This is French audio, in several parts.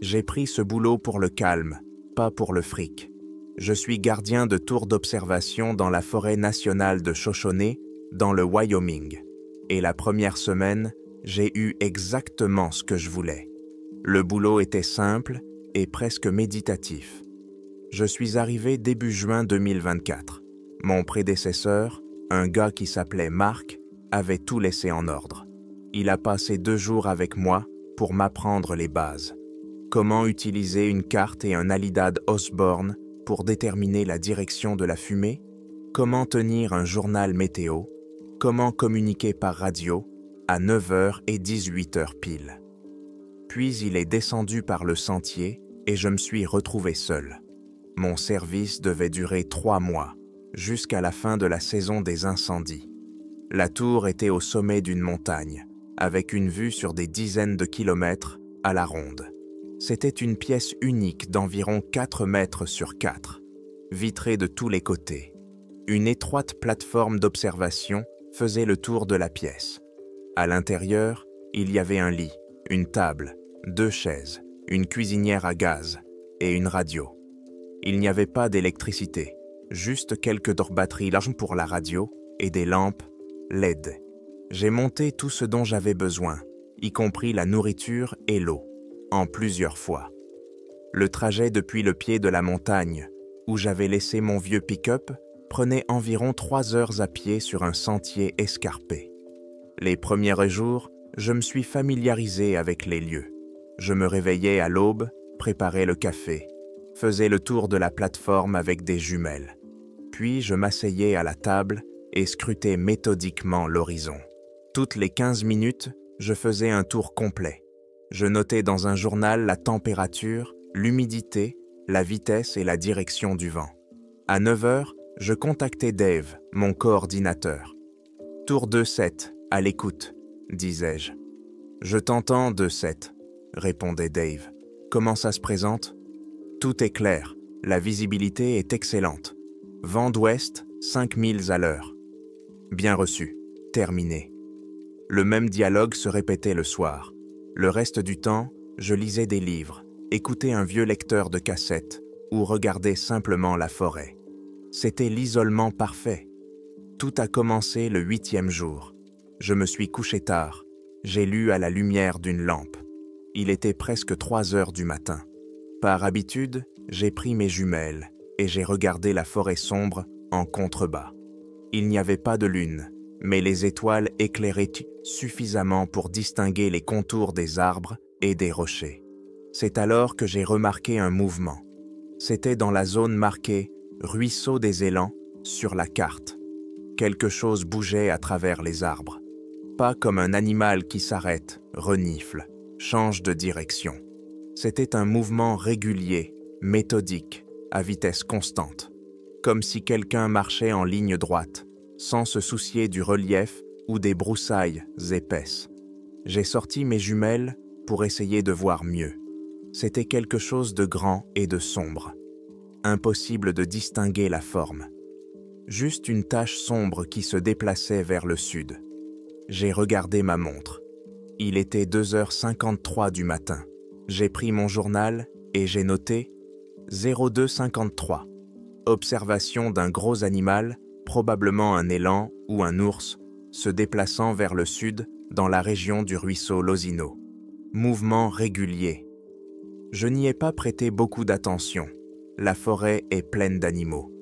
J'ai pris ce boulot pour le calme, pas pour le fric. Je suis gardien de tour d'observation dans la forêt nationale de Shoshone, dans le Wyoming. Et la première semaine, j'ai eu exactement ce que je voulais. Le boulot était simple et presque méditatif. Je suis arrivé début juin 2024. Mon prédécesseur, un gars qui s'appelait Mark, avait tout laissé en ordre. Il a passé 2 jours avec moi pour m'apprendre les bases. Comment utiliser une carte et un Alidad Osborne pour déterminer la direction de la fumée? Comment tenir un journal météo? Comment communiquer par radio à 9h et 18h pile? Puis il est descendu par le sentier et je me suis retrouvé seul. Mon service devait durer 3 mois, jusqu'à la fin de la saison des incendies. La tour était au sommet d'une montagne, avec une vue sur des dizaines de kilomètres à la ronde. C'était une pièce unique d'environ 4 mètres sur 4, vitrée de tous les côtés. Une étroite plateforme d'observation faisait le tour de la pièce. À l'intérieur, il y avait un lit, une table, 2 chaises, une cuisinière à gaz et une radio. Il n'y avait pas d'électricité, juste quelques batteries larges pour la radio et des lampes LED. J'ai monté tout ce dont j'avais besoin, y compris la nourriture et l'eau, en plusieurs fois. Le trajet depuis le pied de la montagne, où j'avais laissé mon vieux pick-up, prenait environ 3 heures à pied sur un sentier escarpé. Les premiers jours, je me suis familiarisé avec les lieux. Je me réveillais à l'aube, préparais le café, faisais le tour de la plateforme avec des jumelles. Puis je m'asseyais à la table et scrutais méthodiquement l'horizon. Toutes les 15 minutes, je faisais un tour complet. Je notais dans un journal la température, l'humidité, la vitesse et la direction du vent. À 9h, je contactais Dave, mon coordinateur. « Tour 2-7, à l'écoute », disais-je. « Je t'entends 2-7, » répondait Dave. « Comment ça se présente ? » « Tout est clair, la visibilité est excellente. Vent d'ouest, 5 milles à l'heure. » « Bien reçu, terminé. » Le même dialogue se répétait le soir. Le reste du temps, je lisais des livres, écoutais un vieux lecteur de cassettes ou regardais simplement la forêt. C'était l'isolement parfait. Tout a commencé le 8e jour. Je me suis couché tard. J'ai lu à la lumière d'une lampe. Il était presque 3 heures du matin. Par habitude, j'ai pris mes jumelles et j'ai regardé la forêt sombre en contrebas. Il n'y avait pas de lune, mais les étoiles éclairaient suffisamment pour distinguer les contours des arbres et des rochers. C'est alors que j'ai remarqué un mouvement. C'était dans la zone marquée « Ruisseau des élans » sur la carte. Quelque chose bougeait à travers les arbres. Pas comme un animal qui s'arrête, renifle, change de direction. C'était un mouvement régulier, méthodique, à vitesse constante. Comme si quelqu'un marchait en ligne droite, sans se soucier du relief ou des broussailles épaisses. J'ai sorti mes jumelles pour essayer de voir mieux. C'était quelque chose de grand et de sombre. Impossible de distinguer la forme. Juste une tache sombre qui se déplaçait vers le sud. J'ai regardé ma montre. Il était 2h53 du matin. J'ai pris mon journal et j'ai noté 0253. Observation d'un gros animal, probablement un élan ou un ours, se déplaçant vers le sud dans la région du ruisseau Losino. Mouvement régulier. Je n'y ai pas prêté beaucoup d'attention. La forêt est pleine d'animaux.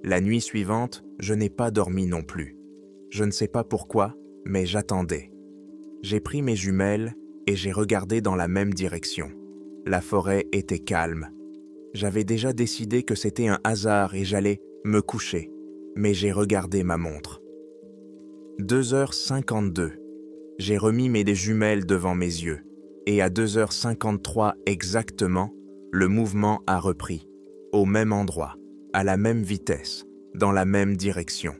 La nuit suivante, je n'ai pas dormi non plus. Je ne sais pas pourquoi, mais j'attendais. J'ai pris mes jumelles et j'ai regardé dans la même direction. La forêt était calme. J'avais déjà décidé que c'était un hasard et j'allais me coucher, mais j'ai regardé ma montre. 2h52. J'ai remis mes jumelles devant mes yeux, et à 2h53 exactement, le mouvement a repris, au même endroit, à la même vitesse, dans la même direction.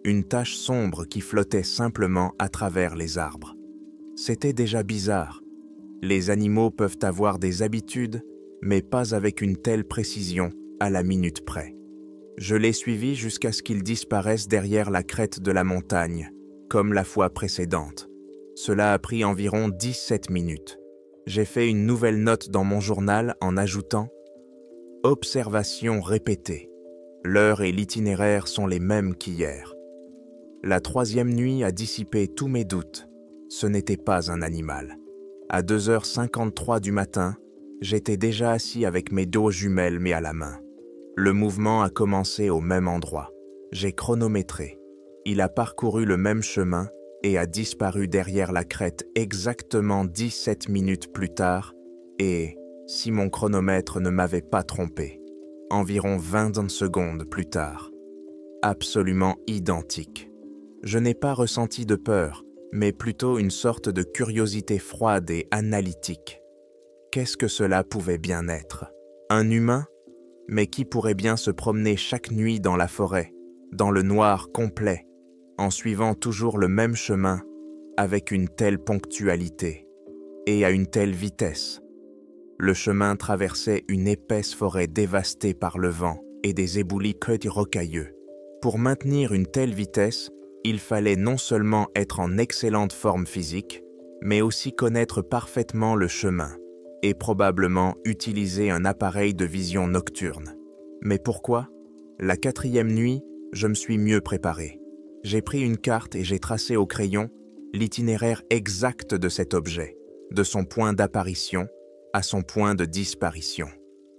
Une tache sombre qui flottait simplement à travers les arbres. C'était déjà bizarre. Les animaux peuvent avoir des habitudes, mais pas avec une telle précision à la minute près. Je l'ai suivi jusqu'à ce qu'il disparaisse derrière la crête de la montagne, comme la fois précédente. Cela a pris environ 17 minutes. J'ai fait une nouvelle note dans mon journal en ajoutant « Observation répétée. L'heure et l'itinéraire sont les mêmes qu'hier. » La troisième nuit a dissipé tous mes doutes. Ce n'était pas un animal. À 2h53 du matin, j'étais déjà assis avec mes dos jumelles mais à la main. Le mouvement a commencé au même endroit. J'ai chronométré. Il a parcouru le même chemin et a disparu derrière la crête exactement 17 minutes plus tard et, si mon chronomètre ne m'avait pas trompé, environ 20 secondes plus tard. Absolument identique. Je n'ai pas ressenti de peur, mais plutôt une sorte de curiosité froide et analytique. Qu'est-ce que cela pouvait bien être? Un humain? Mais qui pourrait bien se promener chaque nuit dans la forêt, dans le noir complet, en suivant toujours le même chemin, avec une telle ponctualité, et à une telle vitesse? Le chemin traversait une épaisse forêt dévastée par le vent et des éboulis rocailleux. Pour maintenir une telle vitesse, il fallait non seulement être en excellente forme physique, mais aussi connaître parfaitement le chemin et probablement utiliser un appareil de vision nocturne. Mais pourquoi? La quatrième nuit, je me suis mieux préparé. J'ai pris une carte et j'ai tracé au crayon l'itinéraire exact de cet objet, de son point d'apparition à son point de disparition.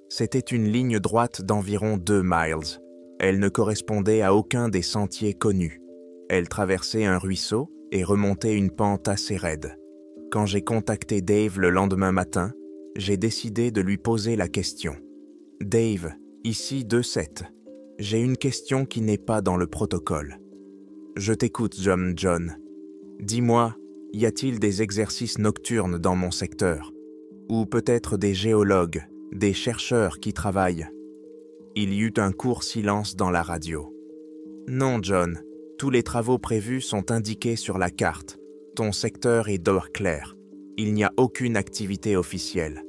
C'était une ligne droite d'environ 2 miles. Elle ne correspondait à aucun des sentiers connus. Elle traversait un ruisseau et remontait une pente assez raide. Quand j'ai contacté Dave le lendemain matin, j'ai décidé de lui poser la question. « Dave, ici 2-7. J'ai une question qui n'est pas dans le protocole. »« Je t'écoute, John. Dis-moi, y a-t-il des exercices nocturnes dans mon secteur? Ou peut-être des géologues, des chercheurs qui travaillent ?» Il y eut un court silence dans la radio. « Non, John. Tous les travaux prévus sont indiqués sur la carte. Ton secteur est d'or clair. Il n'y a aucune activité officielle.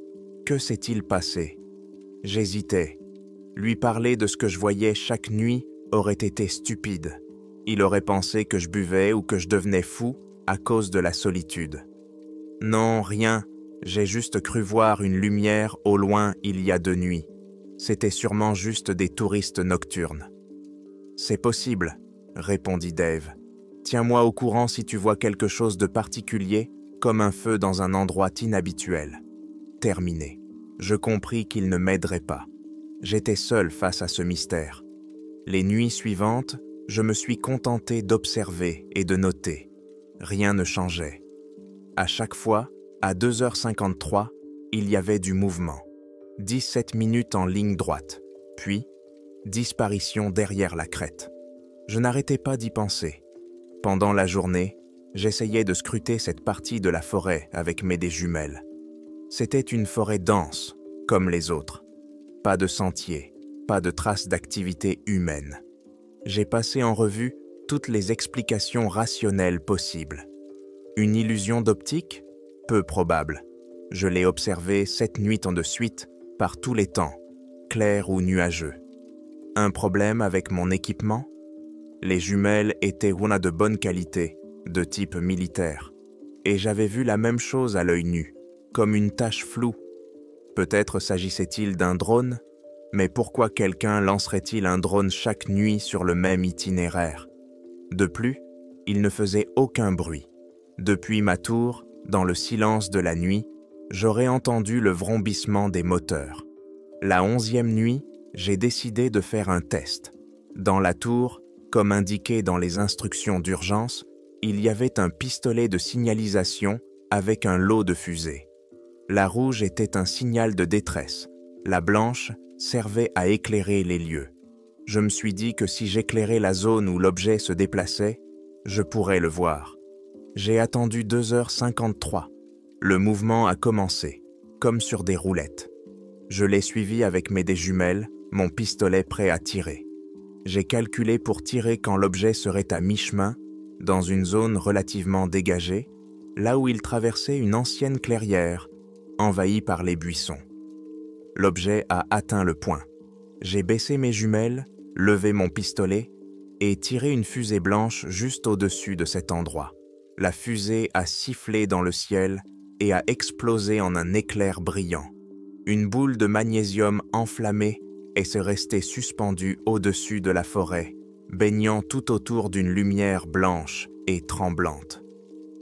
Que s'est-il passé? » J'hésitais. Lui parler de ce que je voyais chaque nuit aurait été stupide. Il aurait pensé que je buvais ou que je devenais fou à cause de la solitude. « Non, rien. J'ai juste cru voir une lumière au loin il y a 2 nuits. C'était sûrement juste des touristes nocturnes. »« C'est possible, » répondit Dave. « Tiens-moi au courant si tu vois quelque chose de particulier, comme un feu dans un endroit inhabituel. » Terminé. Je compris qu'il ne m'aiderait pas. J'étais seul face à ce mystère. Les nuits suivantes, je me suis contenté d'observer et de noter. Rien ne changeait. À chaque fois, à 2h53, il y avait du mouvement. 17 minutes en ligne droite, puis disparition derrière la crête. Je n'arrêtais pas d'y penser. Pendant la journée, j'essayais de scruter cette partie de la forêt avec mes des jumelles. C'était une forêt dense, comme les autres. Pas de sentiers, pas de traces d'activité humaine. J'ai passé en revue toutes les explications rationnelles possibles. Une illusion d'optique? Peu probable. Je l'ai observé 7 nuits de suite, par tous les temps, clair ou nuageux. Un problème avec mon équipement? Les jumelles étaient de bonne qualité, de type militaire. Et j'avais vu la même chose à l'œil nu, comme une tache floue. Peut-être s'agissait-il d'un drone? Mais pourquoi quelqu'un lancerait-il un drone chaque nuit sur le même itinéraire? De plus, il ne faisait aucun bruit. Depuis ma tour, dans le silence de la nuit, j'aurais entendu le vrombissement des moteurs. La 11e nuit, j'ai décidé de faire un test. Dans la tour, comme indiqué dans les instructions d'urgence, il y avait un pistolet de signalisation avec un lot de fusées. La rouge était un signal de détresse. La blanche servait à éclairer les lieux. Je me suis dit que si j'éclairais la zone où l'objet se déplaçait, je pourrais le voir. J'ai attendu 2h53. Le mouvement a commencé, comme sur des roulettes. Je l'ai suivi avec mes des jumelles, mon pistolet prêt à tirer. J'ai calculé pour tirer quand l'objet serait à mi-chemin, dans une zone relativement dégagée, là où il traversait une ancienne clairière, envahie par les buissons. L'objet a atteint le point. J'ai baissé mes jumelles, levé mon pistolet et tiré une fusée blanche juste au-dessus de cet endroit. La fusée a sifflé dans le ciel et a explosé en un éclair brillant. Une boule de magnésium enflammée et s'est restée suspendue au-dessus de la forêt, baignant tout autour d'une lumière blanche et tremblante.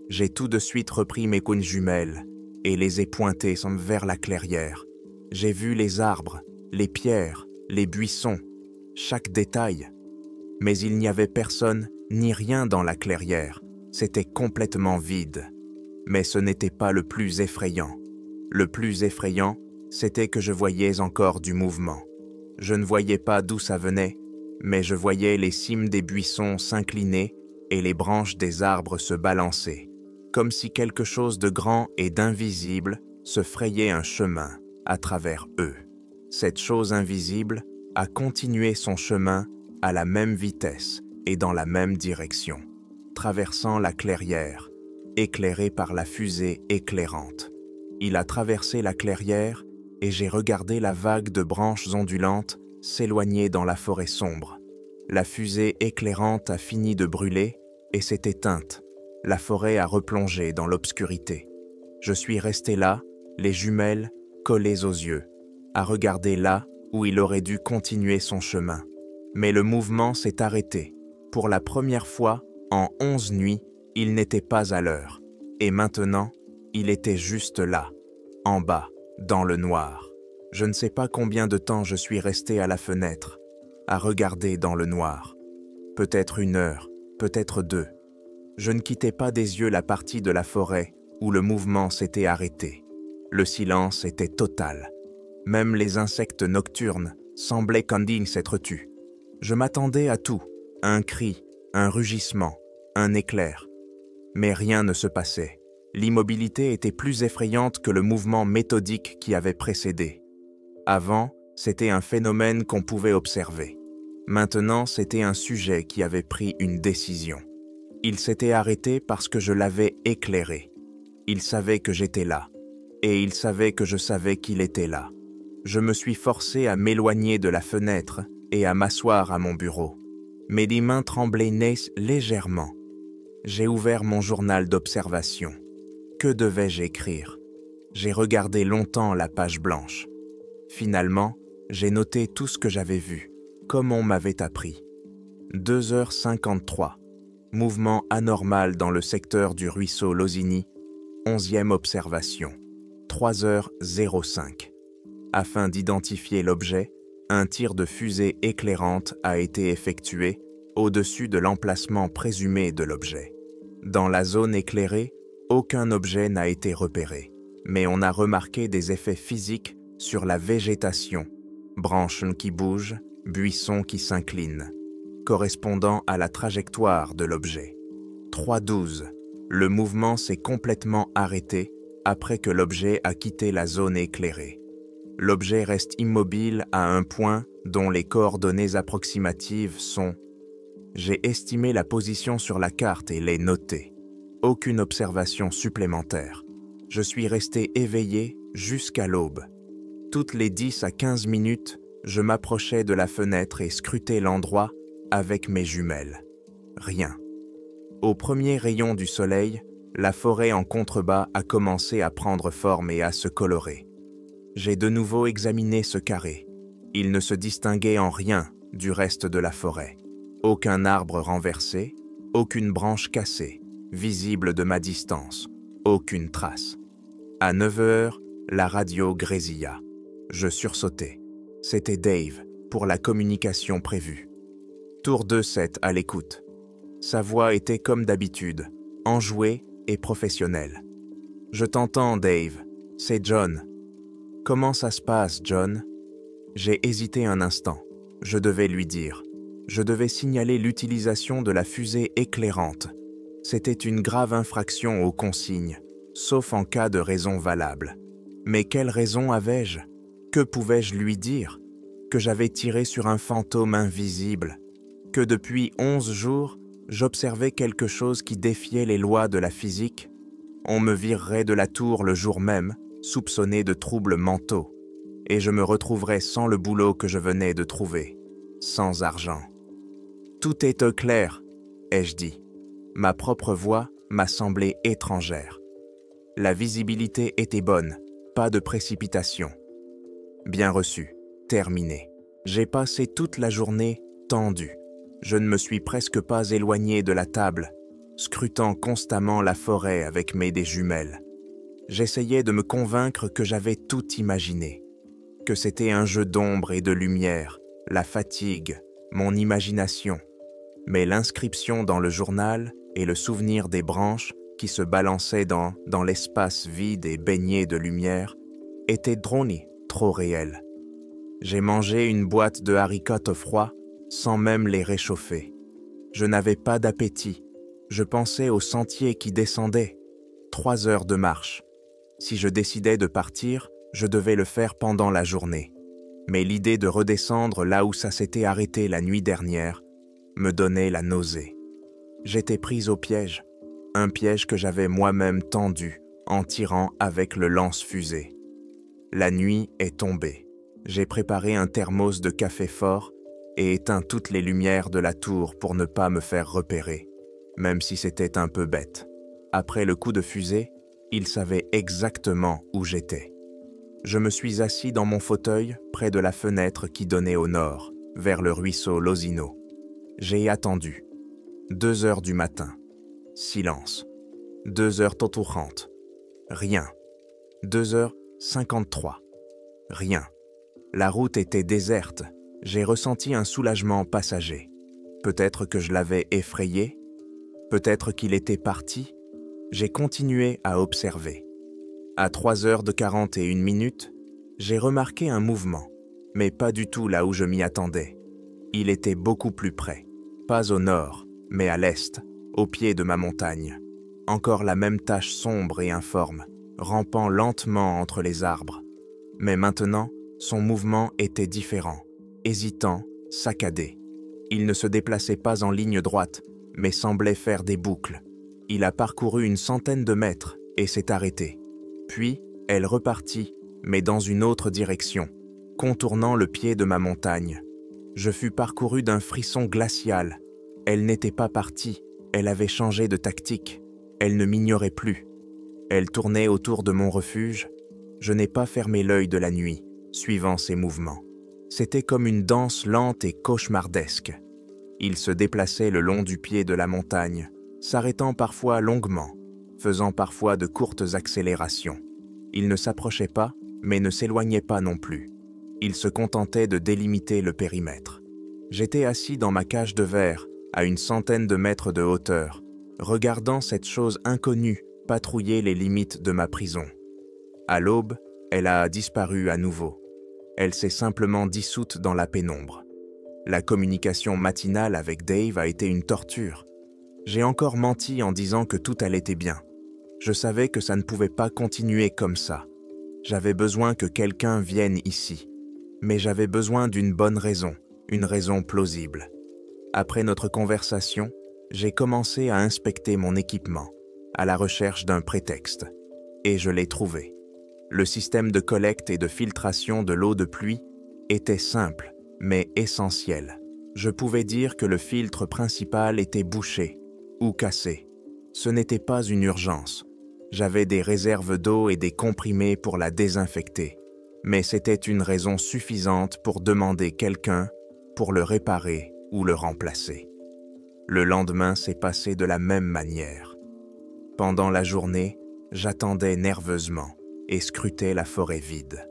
J'ai tout de suite repris mes cônes jumelles et les ai pointées vers la clairière. J'ai vu les arbres, les pierres, les buissons, chaque détail. Mais il n'y avait personne ni rien dans la clairière. C'était complètement vide. Mais ce n'était pas le plus effrayant. Le plus effrayant, c'était que je voyais encore du mouvement. Je ne voyais pas d'où ça venait, mais je voyais les cimes des buissons s'incliner et les branches des arbres se balancer, comme si quelque chose de grand et d'invisible se frayait un chemin à travers eux. Cette chose invisible a continué son chemin à la même vitesse et dans la même direction, traversant la clairière, éclairé par la fusée éclairante. Il a traversé la clairière et j'ai regardé la vague de branches ondulantes s'éloigner dans la forêt sombre. La fusée éclairante a fini de brûler et s'est éteinte. La forêt a replongé dans l'obscurité. Je suis resté là, les jumelles collées aux yeux, à regarder là où il aurait dû continuer son chemin. Mais le mouvement s'est arrêté. Pour la première fois, en 11 nuits, il n'était pas à l'heure. Et maintenant, il était juste là, en bas, dans le noir. Je ne sais pas combien de temps je suis resté à la fenêtre, à regarder dans le noir. Peut-être 1 heure, peut-être 2. Je ne quittais pas des yeux la partie de la forêt où le mouvement s'était arrêté. Le silence était total. Même les insectes nocturnes semblaient qu'en s'être tus. Je m'attendais à tout, un cri, un rugissement, un éclair. Mais rien ne se passait. L'immobilité était plus effrayante que le mouvement méthodique qui avait précédé. Avant, c'était un phénomène qu'on pouvait observer. Maintenant, c'était un sujet qui avait pris une décision. Il s'était arrêté parce que je l'avais éclairé. Il savait que j'étais là, et il savait que je savais qu'il était là. Je me suis forcé à m'éloigner de la fenêtre et à m'asseoir à mon bureau. Mais les mains tremblaient légèrement. J'ai ouvert mon journal d'observation. Que devais-je écrire? J'ai regardé longtemps la page blanche. Finalement, j'ai noté tout ce que j'avais vu, comme on m'avait appris. 2h53. Mouvement anormal dans le secteur du ruisseau Lozini. 11e observation. 3h05. Afin d'identifier l'objet, un tir de fusée éclairante a été effectué au-dessus de l'emplacement présumé de l'objet. Dans la zone éclairée, aucun objet n'a été repéré, mais on a remarqué des effets physiques sur la végétation, branches qui bougent, buissons qui s'inclinent, correspondant à la trajectoire de l'objet. 3.12. Le mouvement s'est complètement arrêté après que l'objet a quitté la zone éclairée. L'objet reste immobile à un point dont les coordonnées approximatives sont... J'ai estimé la position sur la carte et l'ai notée. Aucune observation supplémentaire. Je suis resté éveillé jusqu'à l'aube. Toutes les 10 à 15 minutes, je m'approchais de la fenêtre et scrutais l'endroit avec mes jumelles. Rien. Au premier rayon du soleil, la forêt en contrebas a commencé à prendre forme et à se colorer. J'ai de nouveau examiné ce carré. Il ne se distinguait en rien du reste de la forêt. Aucun arbre renversé, aucune branche cassée, visible de ma distance, aucune trace. À 9h, la radio grésilla. Je sursautai. C'était Dave, pour la communication prévue. Tour 2-7 à l'écoute. Sa voix était comme d'habitude, enjouée et professionnelle. « Je t'entends, Dave. C'est John. » « Comment ça se passe, John ?» J'ai hésité un instant. Je devais lui dire. Je devais signaler l'utilisation de la fusée éclairante. C'était une grave infraction aux consignes, sauf en cas de raison valable. Mais quelle raison avais-je? Que pouvais-je lui dire? Que j'avais tiré sur un fantôme invisible? Que depuis 11 jours, j'observais quelque chose qui défiait les lois de la physique? On me virerait de la tour le jour même, soupçonné de troubles mentaux, et je me retrouverais sans le boulot que je venais de trouver, sans argent. « Tout est au clair », ai-je dit. Ma propre voix m'a semblé étrangère. La visibilité était bonne, pas de précipitation. Bien reçu, terminé. J'ai passé toute la journée tendu. Je ne me suis presque pas éloigné de la table, scrutant constamment la forêt avec mes des jumelles. J'essayais de me convaincre que j'avais tout imaginé, que c'était un jeu d'ombre et de lumière, la fatigue, mon imagination. Mais l'inscription dans le journal et le souvenir des branches qui se balançaient dans l'espace vide et baigné de lumière étaient trop réels. J'ai mangé une boîte de haricots froids sans même les réchauffer. Je n'avais pas d'appétit. Je pensais au sentier qui descendait. 3 heures de marche. Si je décidais de partir, je devais le faire pendant la journée. Mais l'idée de redescendre là où ça s'était arrêté la nuit dernière me donnait la nausée. J'étais prise au piège, un piège que j'avais moi-même tendu en tirant avec le lance-fusée. La nuit est tombée. J'ai préparé un thermos de café fort et éteint toutes les lumières de la tour pour ne pas me faire repérer, même si c'était un peu bête. Après le coup de fusée, il savait exactement où j'étais. Je me suis assis dans mon fauteuil près de la fenêtre qui donnait au nord, vers le ruisseau Losino. J'ai attendu. 2 heures du matin. Silence. 2 heures toturantes. Rien. 2h53. Rien. La route était déserte. J'ai ressenti un soulagement passager. Peut-être que je l'avais effrayé. Peut-être qu'il était parti. J'ai continué à observer. À 3h41, j'ai remarqué un mouvement, mais pas du tout là où je m'y attendais. Il était beaucoup plus près, pas au nord, mais à l'est, au pied de ma montagne. Encore la même tache sombre et informe, rampant lentement entre les arbres. Mais maintenant, son mouvement était différent, hésitant, saccadé. Il ne se déplaçait pas en ligne droite, mais semblait faire des boucles. Il a parcouru une centaine de mètres et s'est arrêté. Puis, elle repartit, mais dans une autre direction, contournant le pied de ma montagne. Je fus parcouru d'un frisson glacial. Elle n'était pas partie, elle avait changé de tactique. Elle ne m'ignorait plus. Elle tournait autour de mon refuge. Je n'ai pas fermé l'œil de la nuit, suivant ses mouvements. C'était comme une danse lente et cauchemardesque. Il se déplaçait le long du pied de la montagne, s'arrêtant parfois longuement, faisant parfois de courtes accélérations. Il ne s'approchait pas, mais ne s'éloignait pas non plus. Il se contentait de délimiter le périmètre. J'étais assis dans ma cage de verre, à une centaine de mètres de hauteur, regardant cette chose inconnue patrouiller les limites de ma prison. À l'aube, elle a disparu à nouveau. Elle s'est simplement dissoute dans la pénombre. La communication matinale avec Dave a été une torture. J'ai encore menti en disant que tout allait bien. Je savais que ça ne pouvait pas continuer comme ça. J'avais besoin que quelqu'un vienne ici. Mais j'avais besoin d'une bonne raison, une raison plausible. Après notre conversation, j'ai commencé à inspecter mon équipement, à la recherche d'un prétexte. Et je l'ai trouvé. Le système de collecte et de filtration de l'eau de pluie était simple, mais essentiel. Je pouvais dire que le filtre principal était bouché ou cassé. Ce n'était pas une urgence. J'avais des réserves d'eau et des comprimés pour la désinfecter. Mais c'était une raison suffisante pour demander quelqu'un pour le réparer ou le remplacer. Le lendemain s'est passé de la même manière. Pendant la journée, j'attendais nerveusement et scrutais la forêt vide.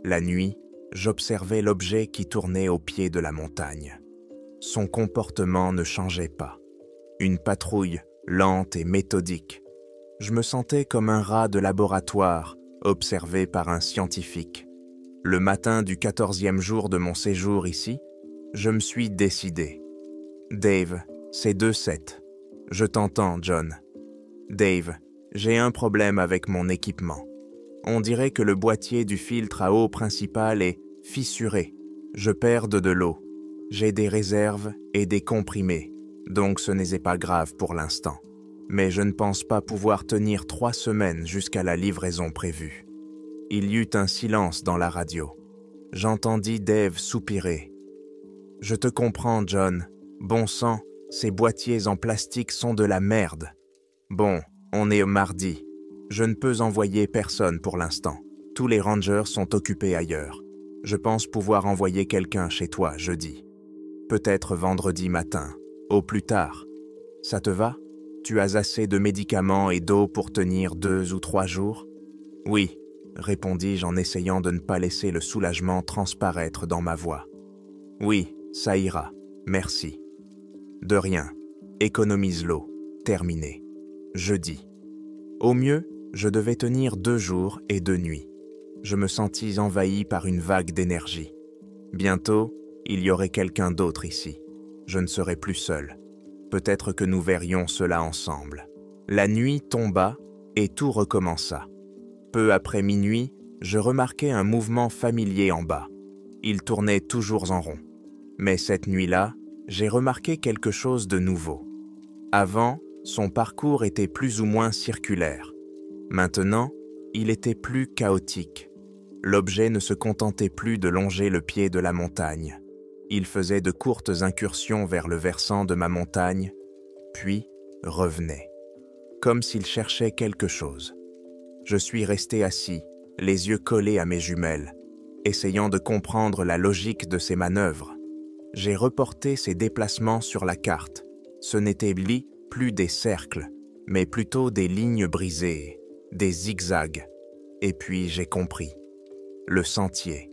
La nuit, j'observais l'objet qui tournait au pied de la montagne. Son comportement ne changeait pas. Une patrouille lente et méthodique. Je me sentais comme un rat de laboratoire observé par un scientifique. Le matin du 14e jour de mon séjour ici, je me suis décidé. Dave, c'est 2-7. Je t'entends, John. Dave, j'ai un problème avec mon équipement. On dirait que le boîtier du filtre à eau principal est fissuré. Je perds de l'eau. J'ai des réserves et des comprimés, donc ce n'est pas grave pour l'instant. Mais je ne pense pas pouvoir tenir 3 semaines jusqu'à la livraison prévue. Il y eut un silence dans la radio. J'entendis Dave soupirer. « Je te comprends, John. Bon sang, ces boîtiers en plastique sont de la merde. Bon, on est mardi. Je ne peux envoyer personne pour l'instant. Tous les rangers sont occupés ailleurs. Je pense pouvoir envoyer quelqu'un chez toi jeudi. Peut-être vendredi matin, au plus tard. Ça te va? Tu as assez de médicaments et d'eau pour tenir 2 ou 3 jours? Oui, répondis-je en essayant de ne pas laisser le soulagement transparaître dans ma voix. Oui, ça ira, merci. De rien, économise l'eau, terminé. Jeudi. Au mieux, je devais tenir 2 jours et 2 nuits. Je me sentis envahi par une vague d'énergie. Bientôt, il y aurait quelqu'un d'autre ici. Je ne serais plus seul. Peut-être que nous verrions cela ensemble. La nuit tomba et tout recommença. Peu après minuit, je remarquai un mouvement familier en bas. Il tournait toujours en rond. Mais cette nuit-là, j'ai remarqué quelque chose de nouveau. Avant, son parcours était plus ou moins circulaire. Maintenant, il était plus chaotique. L'objet ne se contentait plus de longer le pied de la montagne. Il faisait de courtes incursions vers le versant de ma montagne, puis revenait, comme s'il cherchait quelque chose. Je suis resté assis, les yeux collés à mes jumelles, essayant de comprendre la logique de ses manœuvres. J'ai reporté ses déplacements sur la carte. Ce n'était plus des cercles, mais plutôt des lignes brisées, des zigzags. Et puis j'ai compris. Le sentier.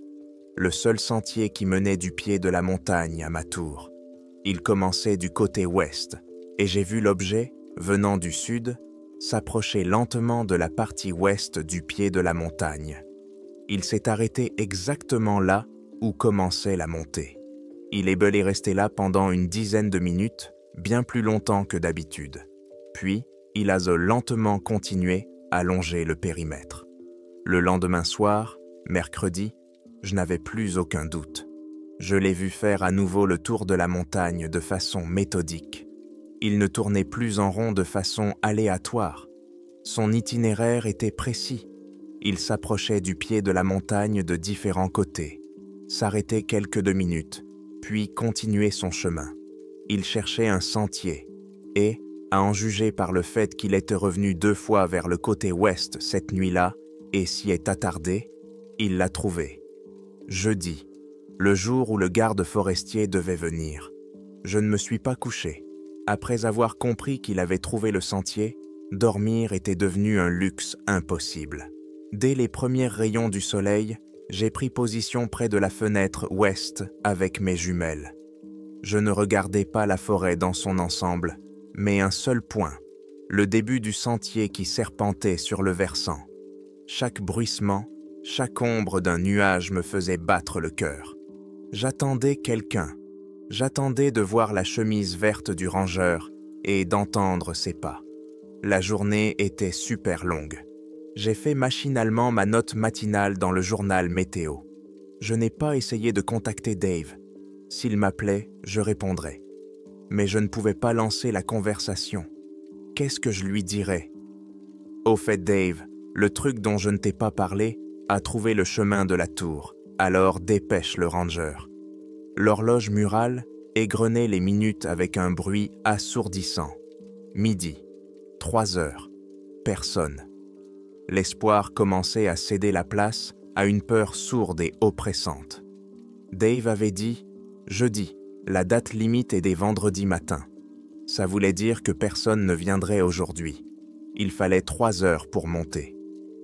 Le seul sentier qui menait du pied de la montagne à ma tour. Il commençait du côté ouest, et j'ai vu l'objet, venant du sud, s'approcher lentement de la partie ouest du pied de la montagne. Il s'est arrêté exactement là où commençait la montée. Il est belé resté là pendant une dizaine de minutes, bien plus longtemps que d'habitude. Puis, il a lentement continué à longer le périmètre. Le lendemain soir, mercredi, je n'avais plus aucun doute. Je l'ai vu faire à nouveau le tour de la montagne de façon méthodique. Il ne tournait plus en rond de façon aléatoire. Son itinéraire était précis. Il s'approchait du pied de la montagne de différents côtés, s'arrêtait quelques 2 minutes, puis continuait son chemin. Il cherchait un sentier et, à en juger par le fait qu'il était revenu 2 fois vers le côté ouest cette nuit-là et s'y est attardé, il l'a trouvé. Jeudi, le jour où le garde forestier devait venir. Je ne me suis pas couché. Après avoir compris qu'il avait trouvé le sentier, dormir était devenu un luxe impossible. Dès les premiers rayons du soleil, j'ai pris position près de la fenêtre ouest avec mes jumelles. Je ne regardais pas la forêt dans son ensemble, mais un seul point, le début du sentier qui serpentait sur le versant. Chaque bruissement, chaque ombre d'un nuage me faisait battre le cœur. J'attendais quelqu'un. J'attendais de voir la chemise verte du rangeur et d'entendre ses pas. La journée était super longue. J'ai fait machinalement ma note matinale dans le journal météo. Je n'ai pas essayé de contacter Dave. S'il m'appelait, je répondrais. Mais je ne pouvais pas lancer la conversation. Qu'est-ce que je lui dirais? Au fait, Dave, le truc dont je ne t'ai pas parlé a trouvé le chemin de la tour. Alors dépêche le ranger. L'horloge murale égrenait les minutes avec un bruit assourdissant. Midi, 3 heures, personne. L'espoir commençait à céder la place à une peur sourde et oppressante. Dave avait dit « Jeudi, la date limite est des vendredis matins ». Ça voulait dire que personne ne viendrait aujourd'hui. Il fallait 3 heures pour monter.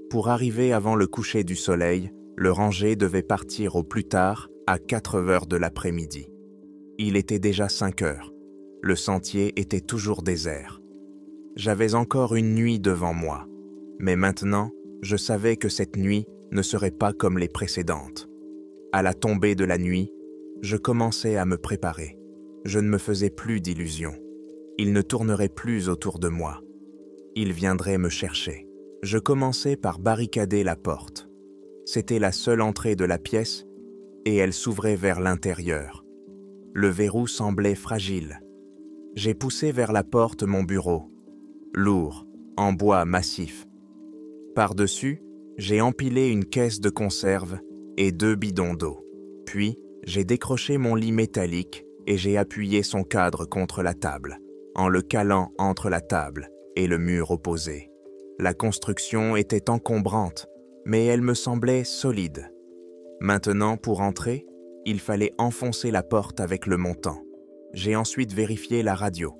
Pour arriver avant le coucher du soleil, le ranger devait partir au plus tard à 4 heures de l'après-midi. Il était déjà 5 heures. Le sentier était toujours désert. J'avais encore une nuit devant moi, mais maintenant, je savais que cette nuit ne serait pas comme les précédentes. À la tombée de la nuit, je commençais à me préparer. Je ne me faisais plus d'illusions. Il ne tournerait plus autour de moi. Il viendrait me chercher. Je commençais par barricader la porte. C'était la seule entrée de la pièce et elle s'ouvrait vers l'intérieur. Le verrou semblait fragile. J'ai poussé vers la porte mon bureau, lourd, en bois massif. Par-dessus, j'ai empilé une caisse de conserve et 2 bidons d'eau. Puis, j'ai décroché mon lit métallique et j'ai appuyé son cadre contre la table, en le calant entre la table et le mur opposé. La construction était encombrante, mais elle me semblait solide. Maintenant, pour entrer, il fallait enfoncer la porte avec le montant. J'ai ensuite vérifié la radio.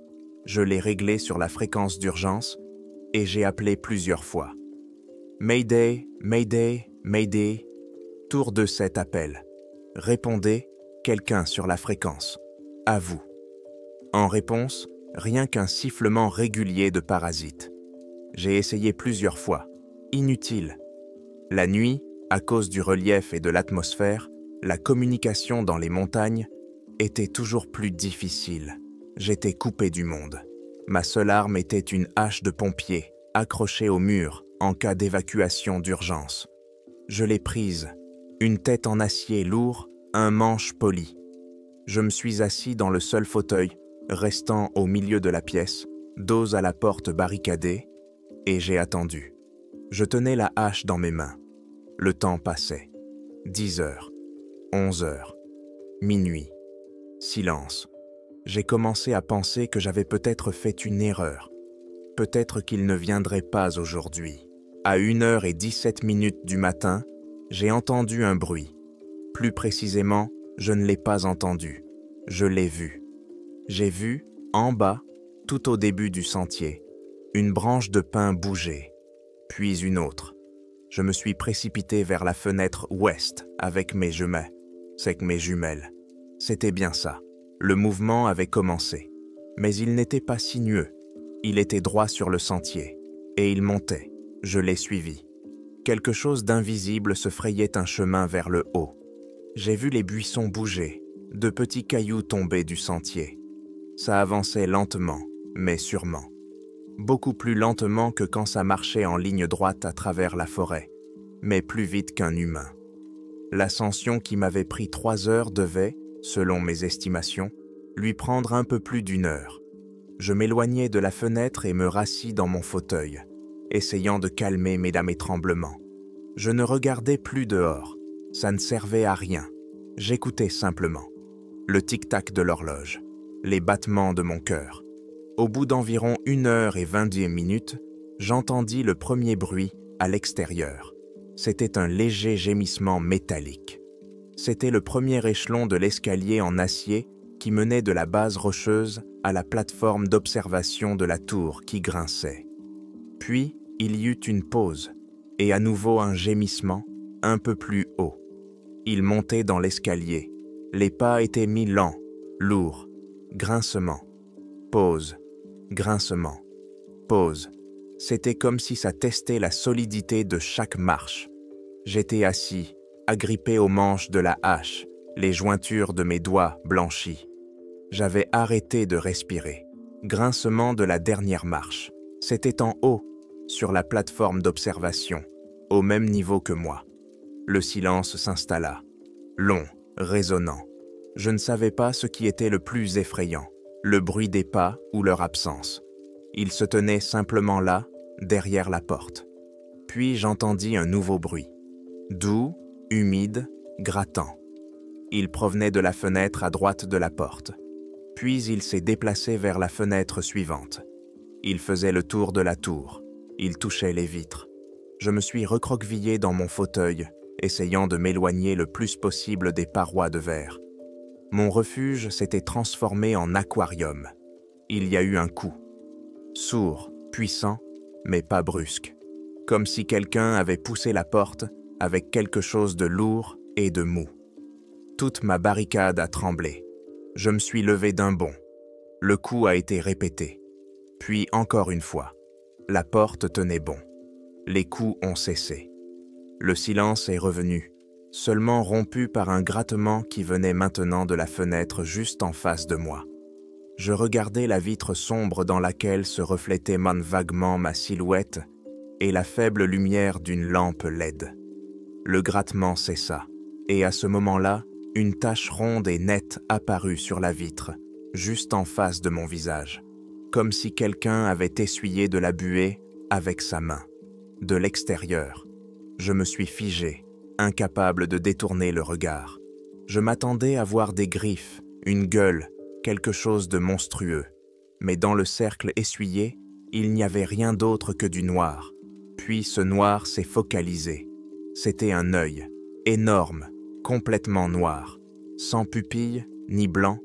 Je l'ai réglée sur la fréquence d'urgence et j'ai appelé plusieurs fois. Mayday, Mayday, Mayday. Tour de cet appel. Répondez, quelqu'un sur la fréquence. À vous. En réponse, rien qu'un sifflement régulier de parasites. J'ai essayé plusieurs fois. Inutile. La nuit, à cause du relief et de l'atmosphère, la communication dans les montagnes était toujours plus difficile. J'étais coupé du monde. Ma seule arme était une hache de pompier, accrochée au mur en cas d'évacuation d'urgence. Je l'ai prise, une tête en acier lourd, un manche poli. Je me suis assis dans le seul fauteuil, restant au milieu de la pièce, dos à la porte barricadée, et j'ai attendu. Je tenais la hache dans mes mains. Le temps passait. 10 heures, 11 heures, minuit, silence. J'ai commencé à penser que j'avais peut-être fait une erreur. Peut-être qu'il ne viendrait pas aujourd'hui. À 1h17 du matin, j'ai entendu un bruit. Plus précisément, je ne l'ai pas entendu. Je l'ai vu. J'ai vu, en bas, tout au début du sentier, une branche de pin bouger, puis une autre. Je me suis précipité vers la fenêtre ouest avec mes jumelles. C'était bien ça. Le mouvement avait commencé. Mais il n'était pas sinueux. Il était droit sur le sentier. Et il montait. Je l'ai suivi. Quelque chose d'invisible se frayait un chemin vers le haut. J'ai vu les buissons bouger, de petits cailloux tomber du sentier. Ça avançait lentement, mais sûrement. Beaucoup plus lentement que quand ça marchait en ligne droite à travers la forêt, mais plus vite qu'un humain. L'ascension qui m'avait pris 3 heures devait, selon mes estimations, lui prendre un peu plus d'1 heure. Je m'éloignai de la fenêtre et me rassis dans mon fauteuil, essayant de calmer mes tremblements. Je ne regardais plus dehors, ça ne servait à rien. J'écoutais simplement. Le tic-tac de l'horloge, les battements de mon cœur. Au bout d'environ 1h20, j'entendis le premier bruit à l'extérieur. C'était un léger gémissement métallique. C'était le premier échelon de l'escalier en acier qui menait de la base rocheuse à la plateforme d'observation de la tour qui grinçait. Puis, il y eut une pause, et à nouveau un gémissement, un peu plus haut. Il montait dans l'escalier. Les pas étaient mis lents, lourds, grincement. Pause, grincement, pause. C'était comme si ça testait la solidité de chaque marche. J'étais assis, agrippé aux manches de la hache, les jointures de mes doigts blanchis. J'avais arrêté de respirer. Grincement de la dernière marche. C'était en haut, sur la plateforme d'observation, au même niveau que moi. Le silence s'installa, long, résonnant. Je ne savais pas ce qui était le plus effrayant, le bruit des pas ou leur absence. Ils se tenaient simplement là, derrière la porte. Puis j'entendis un nouveau bruit, doux, humide, grattant. Il provenait de la fenêtre à droite de la porte. Puis il s'est déplacé vers la fenêtre suivante. Il faisait le tour de la tour. Il touchait les vitres. Je me suis recroquevillé dans mon fauteuil, essayant de m'éloigner le plus possible des parois de verre. Mon refuge s'était transformé en aquarium. Il y a eu un coup. Sourd, puissant, mais pas brusque. Comme si quelqu'un avait poussé la porte avec quelque chose de lourd et de mou. Toute ma barricade a tremblé. Je me suis levé d'un bond. Le coup a été répété. Puis encore une fois. La porte tenait bon. Les coups ont cessé. Le silence est revenu, seulement rompu par un grattement qui venait maintenant de la fenêtre juste en face de moi. Je regardais la vitre sombre dans laquelle se reflétait vaguement ma silhouette et la faible lumière d'une lampe LED. Le grattement cessa, et à ce moment-là, une tache ronde et nette apparut sur la vitre, juste en face de mon visage, comme si quelqu'un avait essuyé de la buée avec sa main. De l'extérieur, je me suis figé, incapable de détourner le regard. Je m'attendais à voir des griffes, une gueule, quelque chose de monstrueux. Mais dans le cercle essuyé, il n'y avait rien d'autre que du noir, Puis ce noir s'est focalisé. C'était un œil, énorme, complètement noir, sans pupille ni blanc,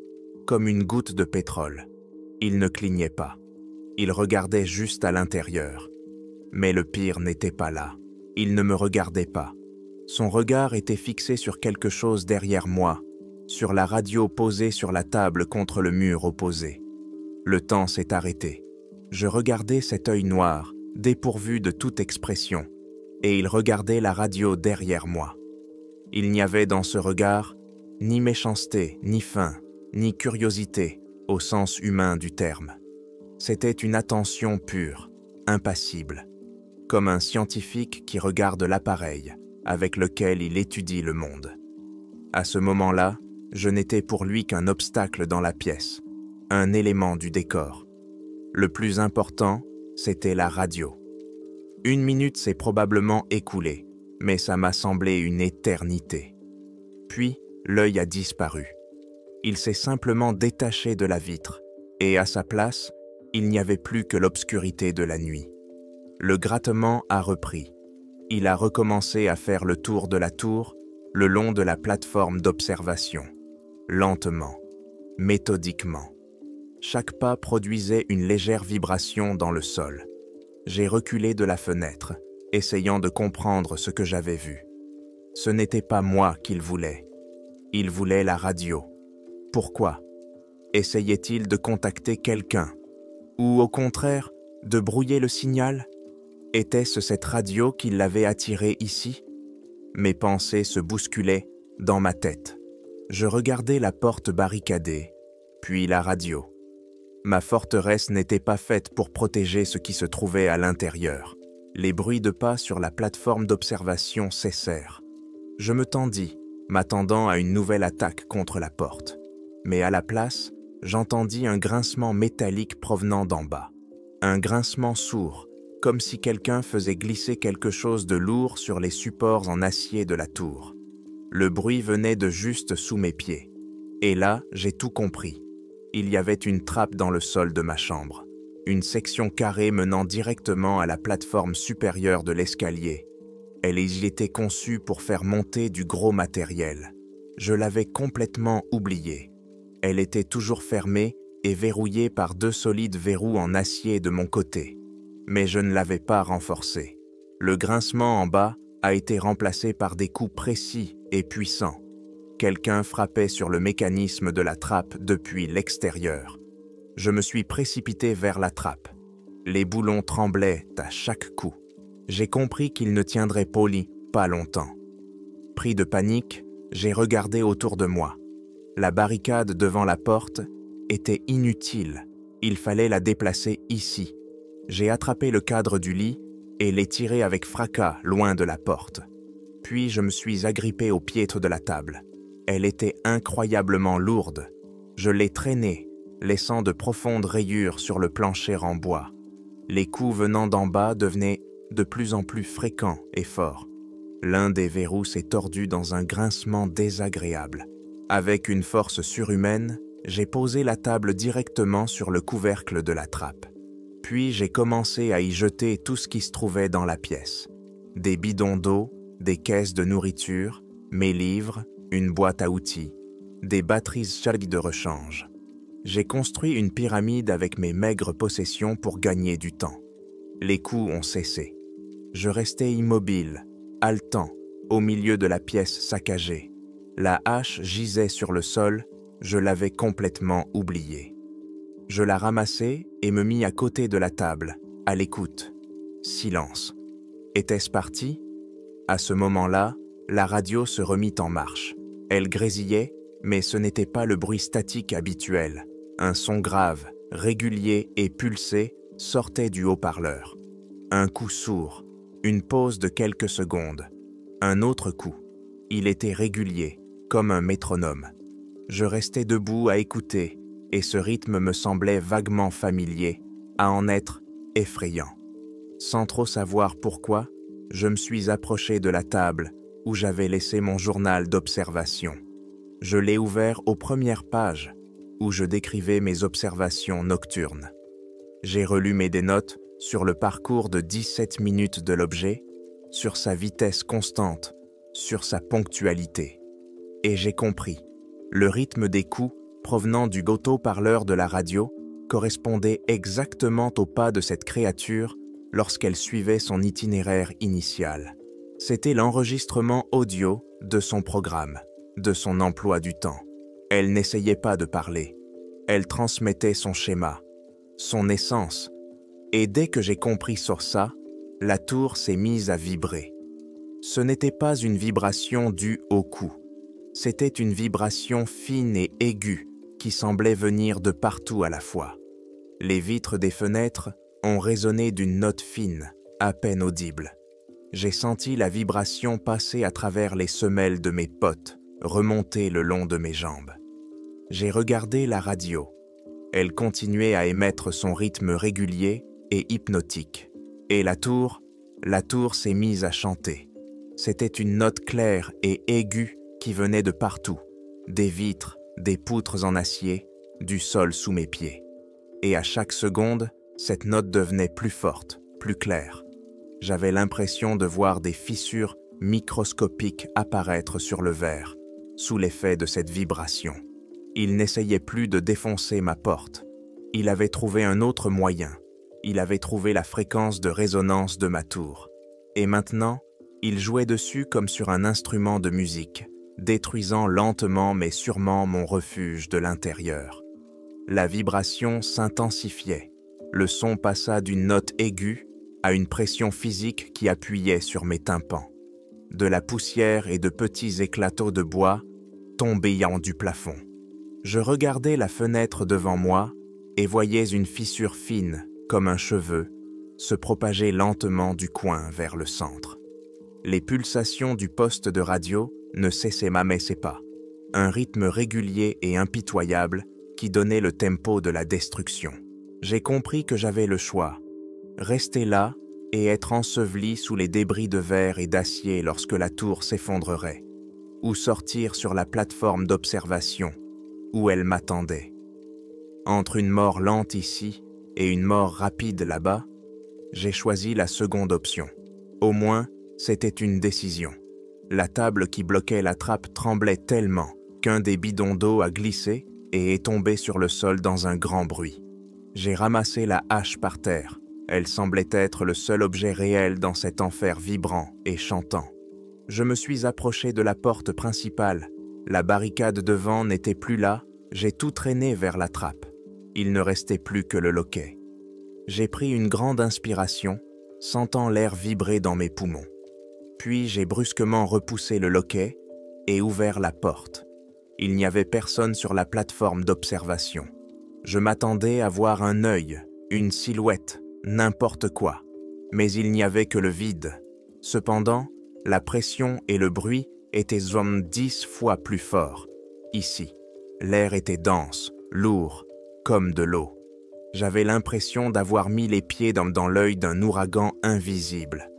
comme une goutte de pétrole. Il ne clignait pas. Il regardait juste à l'intérieur. Mais le pire n'était pas là. Il ne me regardait pas. Son regard était fixé sur quelque chose derrière moi, sur la radio posée sur la table contre le mur opposé. Le temps s'est arrêté. Je regardais cet œil noir, dépourvu de toute expression, et il regardait la radio derrière moi. Il n'y avait dans ce regard ni méchanceté, ni faim, ni curiosité, au sens humain du terme. C'était une attention pure, impassible, comme un scientifique qui regarde l'appareil avec lequel il étudie le monde. À ce moment-là, je n'étais pour lui qu'un obstacle dans la pièce, un élément du décor. Le plus important, c'était la radio. 1 minute s'est probablement écoulée, mais ça m'a semblé une éternité. Puis, l'œil a disparu. Il s'est simplement détaché de la vitre, et à sa place, il n'y avait plus que l'obscurité de la nuit. Le grattement a repris. Il a recommencé à faire le tour de la tour, le long de la plateforme d'observation. Lentement, méthodiquement. Chaque pas produisait une légère vibration dans le sol. J'ai reculé de la fenêtre, essayant de comprendre ce que j'avais vu. Ce n'était pas moi qu'il voulait. Il voulait la radio. Pourquoi? Essayait-il de contacter quelqu'un? Ou au contraire, de brouiller le signal? Était-ce cette radio qui l'avait attiré ici? Mes pensées se bousculaient dans ma tête. Je regardais la porte barricadée, puis la radio. Ma forteresse n'était pas faite pour protéger ce qui se trouvait à l'intérieur. Les bruits de pas sur la plateforme d'observation cessèrent. Je me tendis, m'attendant à une nouvelle attaque contre la porte. Mais à la place, j'entendis un grincement métallique provenant d'en bas. Un grincement sourd, comme si quelqu'un faisait glisser quelque chose de lourd sur les supports en acier de la tour. Le bruit venait de juste sous mes pieds. Et là, j'ai tout compris. Il y avait une trappe dans le sol de ma chambre. Une section carrée menant directement à la plateforme supérieure de l'escalier. Elle y était conçue pour faire monter du gros matériel. Je l'avais complètement oubliée. Elle était toujours fermée et verrouillée par 2 solides verrous en acier de mon côté. Mais je ne l'avais pas renforcée. Le grincement en bas a été remplacé par des coups précis et puissants. Quelqu'un frappait sur le mécanisme de la trappe depuis l'extérieur. Je me suis précipité vers la trappe. Les boulons tremblaient à chaque coup. J'ai compris qu'il ne tiendrait poli pas longtemps. Pris de panique, j'ai regardé autour de moi. La barricade devant la porte était inutile. Il fallait la déplacer ici. J'ai attrapé le cadre du lit et l'ai tiré avec fracas loin de la porte. Puis je me suis agrippé au piètre de la table. Elle était incroyablement lourde. Je l'ai traînée, laissant de profondes rayures sur le plancher en bois. Les coups venant d'en bas devenaient de plus en plus fréquents et forts. L'un des verrous s'est tordu dans un grincement désagréable. Avec une force surhumaine, j'ai posé la table directement sur le couvercle de la trappe. Puis j'ai commencé à y jeter tout ce qui se trouvait dans la pièce. Des bidons d'eau, des caisses de nourriture, mes livres, une boîte à outils, des batteries chargées de rechange. J'ai construit une pyramide avec mes maigres possessions pour gagner du temps. Les coups ont cessé. Je restais immobile, haletant, au milieu de la pièce saccagée. La hache gisait sur le sol, je l'avais complètement oubliée. Je la ramassai et me mis à côté de la table, à l'écoute. Silence. Était-ce parti? À ce moment-là, la radio se remit en marche. Elle grésillait, mais ce n'était pas le bruit statique habituel. Un son grave, régulier et pulsé sortait du haut-parleur. Un coup sourd, une pause de quelques secondes. Un autre coup. Il était régulier, comme un métronome. Je restais debout à écouter, et ce rythme me semblait vaguement familier, à en être effrayant. Sans trop savoir pourquoi, je me suis approché de la table où j'avais laissé mon journal d'observation. Je l'ai ouvert aux premières pages, où je décrivais mes observations nocturnes. J'ai relu mes dénotes sur le parcours de 17 minutes de l'objet, sur sa vitesse constante, sur sa ponctualité. Et j'ai compris. Le rythme des coups, provenant du haut-parleur de la radio, correspondait exactement au pas de cette créature lorsqu'elle suivait son itinéraire initial. C'était l'enregistrement audio de son programme, de son emploi du temps. Elle n'essayait pas de parler. Elle transmettait son schéma, son essence. Et dès que j'ai compris sur ça, la tour s'est mise à vibrer. Ce n'était pas une vibration due au coup. C'était une vibration fine et aiguë qui semblait venir de partout à la fois. Les vitres des fenêtres ont résonné d'une note fine, à peine audible. J'ai senti la vibration passer à travers les semelles de mes potes, remonter le long de mes jambes. J'ai regardé la radio. Elle continuait à émettre son rythme régulier et hypnotique. Et la tour s'est mise à chanter. C'était une note claire et aiguë qui venait de partout, des vitres, des poutres en acier, du sol sous mes pieds. Et à chaque seconde, cette note devenait plus forte, plus claire. J'avais l'impression de voir des fissures microscopiques apparaître sur le verre, sous l'effet de cette vibration. Il n'essayait plus de défoncer ma porte. Il avait trouvé un autre moyen. Il avait trouvé la fréquence de résonance de ma tour. Et maintenant, il jouait dessus comme sur un instrument de musique, détruisant lentement mais sûrement mon refuge de l'intérieur. La vibration s'intensifiait. Le son passa d'une note aiguë à une pression physique qui appuyait sur mes tympans. De la poussière et de petits éclatos de bois tombaient du plafond. Je regardais la fenêtre devant moi et voyais une fissure fine, comme un cheveu, se propager lentement du coin vers le centre. Les pulsations du poste de radio ne cessaient pas. Un rythme régulier et impitoyable qui donnait le tempo de la destruction. J'ai compris que j'avais le choix. Rester là et être enseveli sous les débris de verre et d'acier lorsque la tour s'effondrerait, ou sortir sur la plateforme d'observation où elle m'attendait. Entre une mort lente ici et une mort rapide là-bas, j'ai choisi la seconde option. Au moins, c'était une décision. La table qui bloquait la trappe tremblait tellement qu'un des bidons d'eau a glissé et est tombé sur le sol dans un grand bruit. J'ai ramassé la hache par terre. Elle semblait être le seul objet réel dans cet enfer vibrant et chantant. Je me suis approché de la porte principale. La barricade devant n'était plus là. J'ai tout traîné vers la trappe. Il ne restait plus que le loquet. J'ai pris une grande inspiration, sentant l'air vibrer dans mes poumons. Puis j'ai brusquement repoussé le loquet et ouvert la porte. Il n'y avait personne sur la plateforme d'observation. Je m'attendais à voir un œil, une silhouette, n'importe quoi. Mais il n'y avait que le vide. Cependant, la pression et le bruit étaient 10 fois plus forts. Ici, l'air était dense, lourd, comme de l'eau. J'avais l'impression d'avoir mis les pieds dans l'œil d'un ouragan invisible.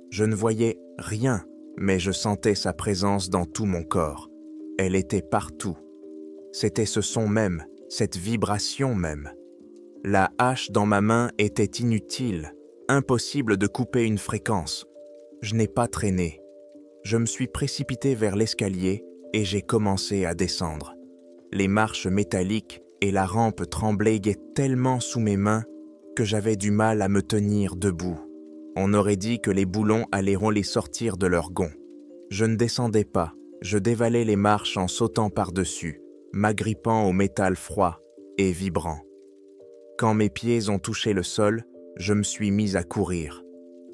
Je ne voyais rien, mais je sentais sa présence dans tout mon corps. Elle était partout. C'était ce son même, cette vibration même. La hache dans ma main était inutile, impossible de couper une fréquence. Je n'ai pas traîné. Je me suis précipité vers l'escalier et j'ai commencé à descendre. Les marches métalliques et la rampe tremblaient tellement sous mes mains que j'avais du mal à me tenir debout. On aurait dit que les boulons allaient les sortir de leurs gonds. Je ne descendais pas, je dévalais les marches en sautant par-dessus, m'agrippant au métal froid et vibrant. Quand mes pieds ont touché le sol, je me suis mis à courir.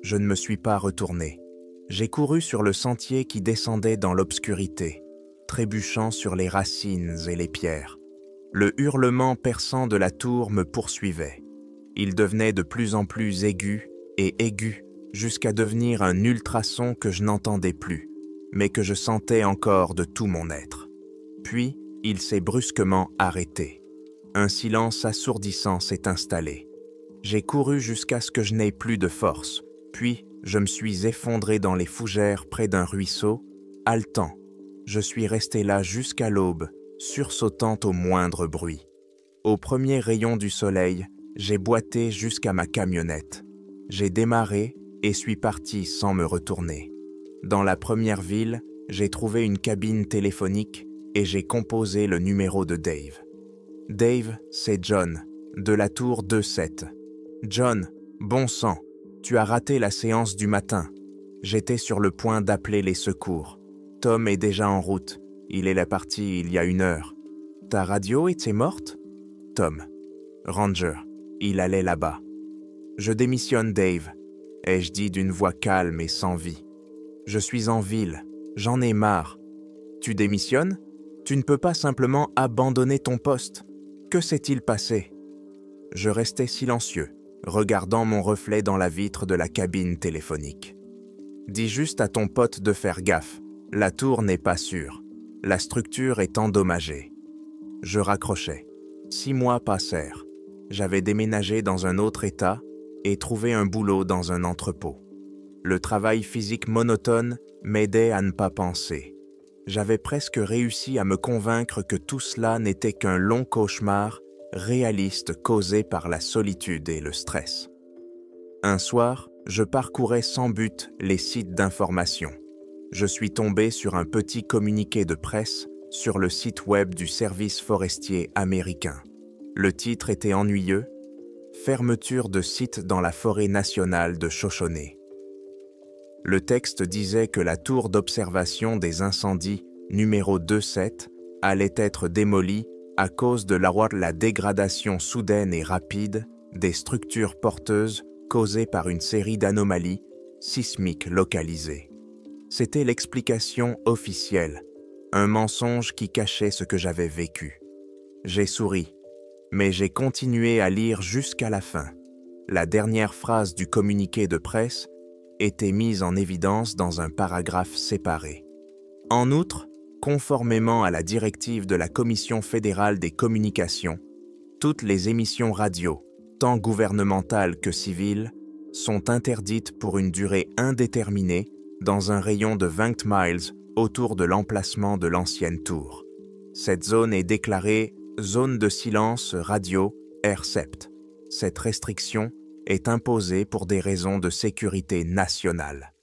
Je ne me suis pas retourné. J'ai couru sur le sentier qui descendait dans l'obscurité, trébuchant sur les racines et les pierres. Le hurlement perçant de la tour me poursuivait. Il devenait de plus en plus aigu et aigu jusqu'à devenir un ultrason que je n'entendais plus, mais que je sentais encore de tout mon être. Puis, il s'est brusquement arrêté. Un silence assourdissant s'est installé. J'ai couru jusqu'à ce que je n'aie plus de force, puis je me suis effondré dans les fougères près d'un ruisseau, haletant. Je suis resté là jusqu'à l'aube, sursautant au moindre bruit. Au premier rayon du soleil, j'ai boité jusqu'à ma camionnette. J'ai démarré et suis parti sans me retourner. Dans la première ville, j'ai trouvé une cabine téléphonique et j'ai composé le numéro de Dave. Dave, c'est John, de la tour 27. John, bon sang, tu as raté la séance du matin. J'étais sur le point d'appeler les secours. Tom est déjà en route. Il est parti il y a 1 heure. Ta radio était morte? Tom. Ranger. Il allait là-bas. Je démissionne, Dave, ai-je dit d'une voix calme et sans vie. Je suis en ville. J'en ai marre. Tu démissionnes? Tu ne peux pas simplement abandonner ton poste. Que s'est-il passé? Je restais silencieux, regardant mon reflet dans la vitre de la cabine téléphonique. Dis juste à ton pote de faire gaffe. La tour n'est pas sûre. La structure est endommagée. Je raccrochais. 6 mois passèrent. J'avais déménagé dans un autre état et trouvé un boulot dans un entrepôt. Le travail physique monotone m'aidait à ne pas penser. J'avais presque réussi à me convaincre que tout cela n'était qu'un long cauchemar réaliste causé par la solitude et le stress. Un soir, je parcourais sans but les sites d'information. Je suis tombé sur un petit communiqué de presse sur le site web du Service forestier américain. Le titre était ennuyeux « Fermeture de site dans la forêt nationale de Shoshone ». Le texte disait que la tour d'observation des incendies numéro 27 allait être démolie à cause de la dégradation soudaine et rapide des structures porteuses causées par une série d'anomalies sismiques localisées. C'était l'explication officielle, un mensonge qui cachait ce que j'avais vécu. J'ai souri, mais j'ai continué à lire jusqu'à la fin. La dernière phrase du communiqué de presse était mise en évidence dans un paragraphe séparé. En outre, conformément à la directive de la Commission fédérale des communications, toutes les émissions radio, tant gouvernementales que civiles, sont interdites pour une durée indéterminée dans un rayon de 20 miles autour de l'emplacement de l'ancienne tour. Cette zone est déclarée zone de silence radio RCEPT. Cette restriction est imposée pour des raisons de sécurité nationale.